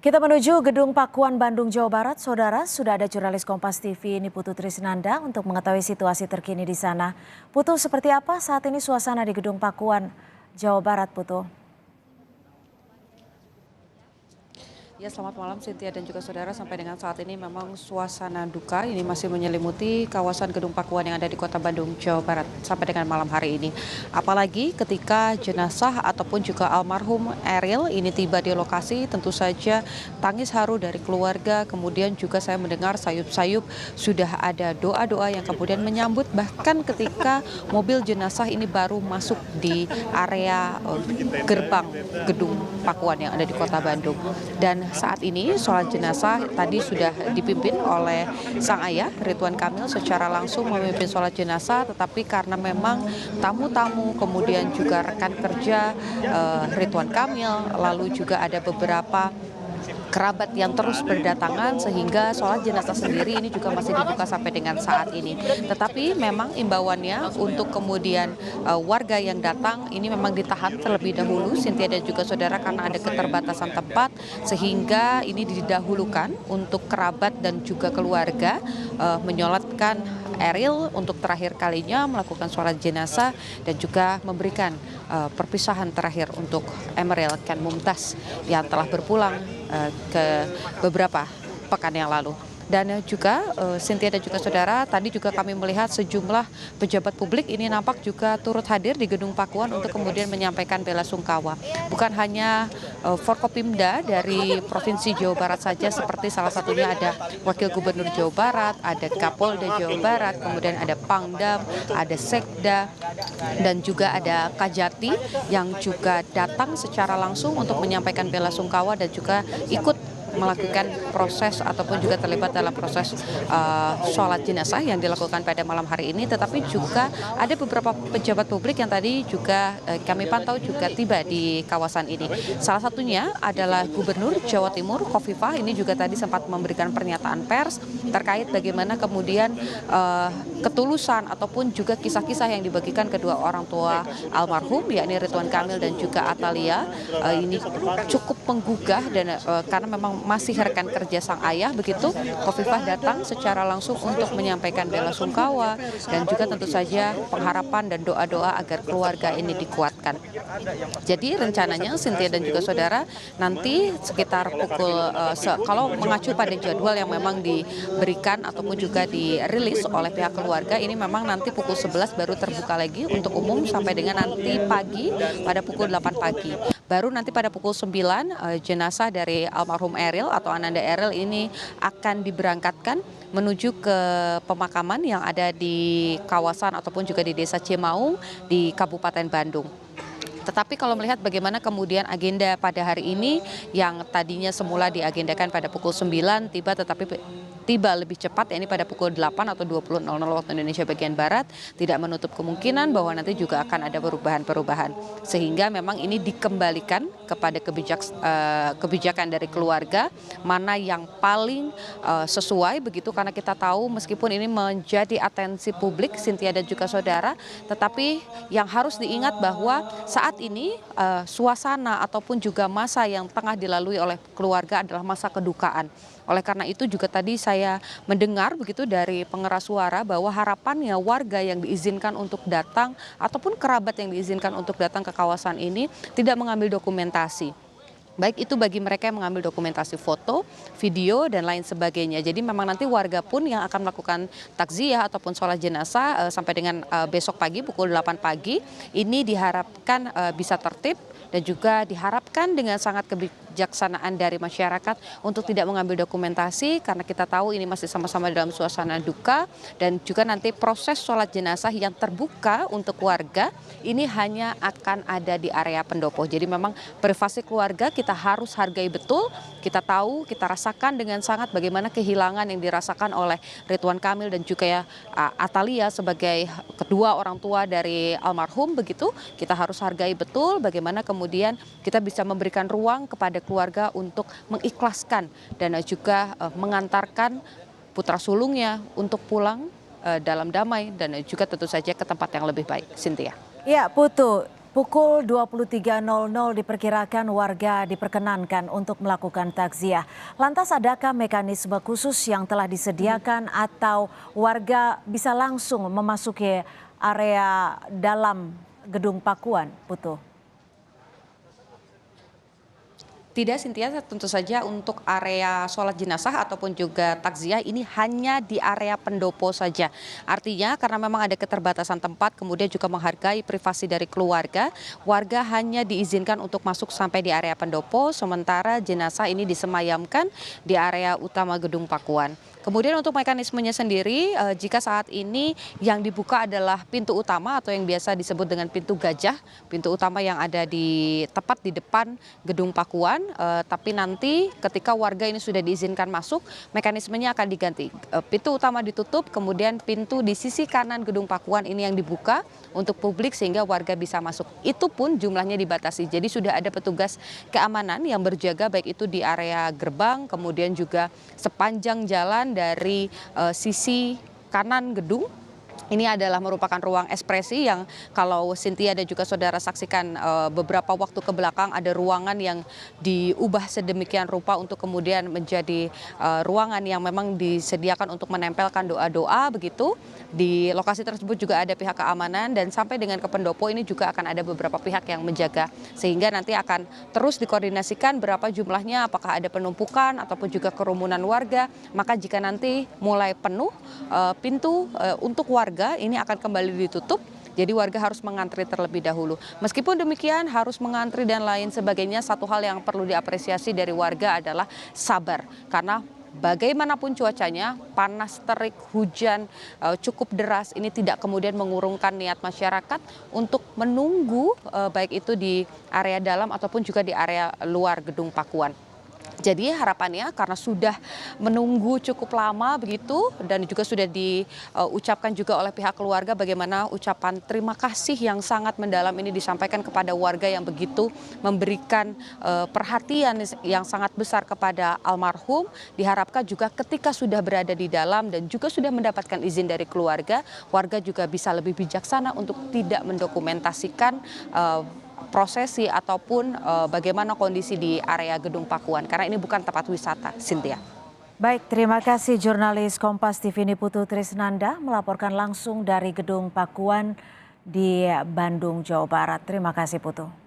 Kita menuju Gedung Pakuan Bandung, Jawa Barat. Saudara, sudah ada jurnalis Kompas TV Niputu Trisnanda untuk mengetahui situasi terkini di sana. Putu, seperti apa saat ini suasana di Gedung Pakuan, Jawa Barat, Putu? Ya, selamat malam Cynthia dan juga saudara. Sampai dengan saat ini memang suasana duka ini masih menyelimuti kawasan Gedung Pakuan yang ada di Kota Bandung, Jawa Barat sampai dengan malam hari ini. Apalagi ketika jenazah ataupun juga almarhum Eril ini tiba di lokasi, tentu saja tangis haru dari keluarga. Kemudian juga saya mendengar sayup-sayup sudah ada doa-doa yang kemudian menyambut, bahkan ketika mobil jenazah ini baru masuk di area gerbang Gedung Pakuan yang ada di Kota Bandung. Dan saat ini sholat jenazah tadi sudah dipimpin oleh sang ayah Ridwan Kamil secara langsung memimpin sholat jenazah, tetapi karena memang tamu-tamu kemudian juga rekan kerja Ridwan Kamil, lalu juga ada beberapa kerabat yang terus berdatangan sehingga sholat jenazah sendiri ini juga masih dibuka sampai dengan saat ini. Tetapi memang imbauannya untuk kemudian warga yang datang ini memang ditahan terlebih dahulu, Cynthia dan juga saudara, karena ada keterbatasan tempat sehingga ini didahulukan untuk kerabat dan juga keluarga menyolatkan Eril untuk terakhir kalinya, melakukan sholat jenazah dan juga memberikan perpisahan terakhir untuk Emeril Khan Mumtaz yang telah berpulang ke beberapa pekan yang lalu. Dan juga Cynthia dan juga saudara, tadi juga kami melihat sejumlah pejabat publik ini nampak juga turut hadir di Gedung Pakuan untuk kemudian menyampaikan bela sungkawa. Bukan hanya Forkopimda dari Provinsi Jawa Barat saja, seperti salah satunya ada Wakil Gubernur Jawa Barat, ada Kapolda Jawa Barat, kemudian ada Pangdam, ada Sekda, dan juga ada Kajati yang juga datang secara langsung untuk menyampaikan bela sungkawa dan juga ikut melakukan proses ataupun juga terlibat dalam proses sholat jenazah yang dilakukan pada malam hari ini. Tetapi juga ada beberapa pejabat publik yang tadi juga kami pantau juga tiba di kawasan ini. Salah satunya adalah Gubernur Jawa Timur Khofifah, ini juga tadi sempat memberikan pernyataan pers terkait bagaimana kemudian ketulusan ataupun juga kisah-kisah yang dibagikan kedua orang tua almarhum, yakni Ridwan Kamil dan juga Atalia, ini cukup menggugah dan karena memang masih rekan kerja sang ayah, begitu Khofifah datang secara langsung untuk menyampaikan bela sungkawa dan juga tentu saja pengharapan dan doa-doa agar keluarga ini dikuatkan. Jadi rencananya Cynthia dan juga saudara, nanti sekitar pukul kalau mengacu pada jadwal yang memang diberikan ataupun juga dirilis oleh pihak keluarga, ini memang nanti pukul 11 baru terbuka lagi untuk umum sampai dengan nanti pagi pada pukul 8 pagi. Baru nanti pada pukul 9 jenazah dari almarhum Eril atau Ananda Eril ini akan diberangkatkan menuju ke pemakaman yang ada di kawasan ataupun juga di Desa Cimaung di Kabupaten Bandung. Tetapi kalau melihat bagaimana kemudian agenda pada hari ini yang tadinya semula diagendakan pada pukul 9 tiba lebih cepat, yakni pada pukul 8 atau 20.00 waktu Indonesia bagian Barat, tidak menutup kemungkinan bahwa nanti juga akan ada perubahan-perubahan. Sehingga memang ini dikembalikan kepada kebijakan dari keluarga, mana yang paling sesuai begitu, karena kita tahu meskipun ini menjadi atensi publik, Cynthia dan juga saudara, tetapi yang harus diingat bahwa saat ini suasana ataupun juga masa yang tengah dilalui oleh keluarga adalah masa kedukaan. Oleh karena itu juga tadi saya mendengar begitu dari pengeras suara bahwa harapannya warga yang diizinkan untuk datang ataupun kerabat yang diizinkan untuk datang ke kawasan ini tidak mengambil dokumentasi. Baik itu bagi mereka yang mengambil dokumentasi foto, video, dan lain sebagainya. Jadi memang nanti warga pun yang akan melakukan takziah ataupun sholat jenazah sampai dengan besok pagi pukul 8 pagi, ini diharapkan bisa tertib dan juga diharapkan dengan sangat kebijaksanaan dari masyarakat untuk tidak mengambil dokumentasi, karena kita tahu ini masih sama-sama dalam suasana duka, dan juga nanti proses sholat jenazah yang terbuka untuk warga ini hanya akan ada di area pendopo. Jadi memang privasi keluarga kita harus hargai betul. Kita tahu, kita rasakan dengan sangat bagaimana kehilangan yang dirasakan oleh Ridwan Kamil dan juga Atalia sebagai kedua orang tua dari almarhum, begitu kita harus hargai betul bagaimana kemudian kita bisa memberikan ruang kepada keluarga untuk mengikhlaskan dan juga mengantarkan putra sulungnya untuk pulang dalam damai dan juga tentu saja ke tempat yang lebih baik. Cynthia. Ya, Putu. Pukul 23.00 diperkirakan warga diperkenankan untuk melakukan takziah. Lantas adakah mekanisme khusus yang telah disediakan atau warga bisa langsung memasuki area dalam gedung Pakuan, Putu? Tidak, Cynthia, tentu saja untuk area sholat jenazah ataupun juga takziah ini hanya di area pendopo saja. Artinya karena memang ada keterbatasan tempat, kemudian juga menghargai privasi dari keluarga, warga hanya diizinkan untuk masuk sampai di area pendopo, sementara jenazah ini disemayamkan di area utama gedung Pakuan. Kemudian untuk mekanismenya sendiri, jika saat ini yang dibuka adalah pintu utama atau yang biasa disebut dengan pintu gajah, pintu utama yang ada tepat di depan gedung Pakuan, tapi nanti ketika warga ini sudah diizinkan masuk, mekanismenya akan diganti. Pintu utama ditutup, kemudian pintu di sisi kanan gedung Pakuan ini yang dibuka untuk publik sehingga warga bisa masuk. Itu pun jumlahnya dibatasi, jadi sudah ada petugas keamanan yang berjaga baik itu di area gerbang, kemudian juga sepanjang jalan dari sisi kanan gedung. Ini adalah merupakan ruang ekspresi yang kalau Cynthia dan juga saudara saksikan beberapa waktu ke belakang ada ruangan yang diubah sedemikian rupa untuk kemudian menjadi ruangan yang memang disediakan untuk menempelkan doa-doa begitu. Di lokasi tersebut juga ada pihak keamanan dan sampai dengan ke pendopo ini juga akan ada beberapa pihak yang menjaga. Sehingga nanti akan terus dikoordinasikan berapa jumlahnya, apakah ada penumpukan ataupun juga kerumunan warga. Maka jika nanti mulai penuh pintu untuk warga ini akan kembali ditutup, jadi warga harus mengantri terlebih dahulu. Meskipun demikian harus mengantri dan lain sebagainya, satu hal yang perlu diapresiasi dari warga adalah sabar. Karena bagaimanapun cuacanya, panas terik, hujan cukup deras, ini tidak kemudian mengurungkan niat masyarakat untuk menunggu baik itu di area dalam ataupun juga di area luar gedung Pakuan. Jadi harapannya karena sudah menunggu cukup lama begitu dan juga sudah diucapkan juga oleh pihak keluarga bagaimana ucapan terima kasih yang sangat mendalam ini disampaikan kepada warga yang begitu memberikan perhatian yang sangat besar kepada almarhum. Diharapkan juga ketika sudah berada di dalam dan juga sudah mendapatkan izin dari keluarga, warga juga bisa lebih bijaksana untuk tidak mendokumentasikan prosesi ataupun bagaimana kondisi di area gedung Pakuan karena ini bukan tempat wisata, Cynthia. Baik, terima kasih jurnalis Kompas TV Niputu Trisnanda melaporkan langsung dari gedung Pakuan di Bandung, Jawa Barat. Terima kasih, Putu.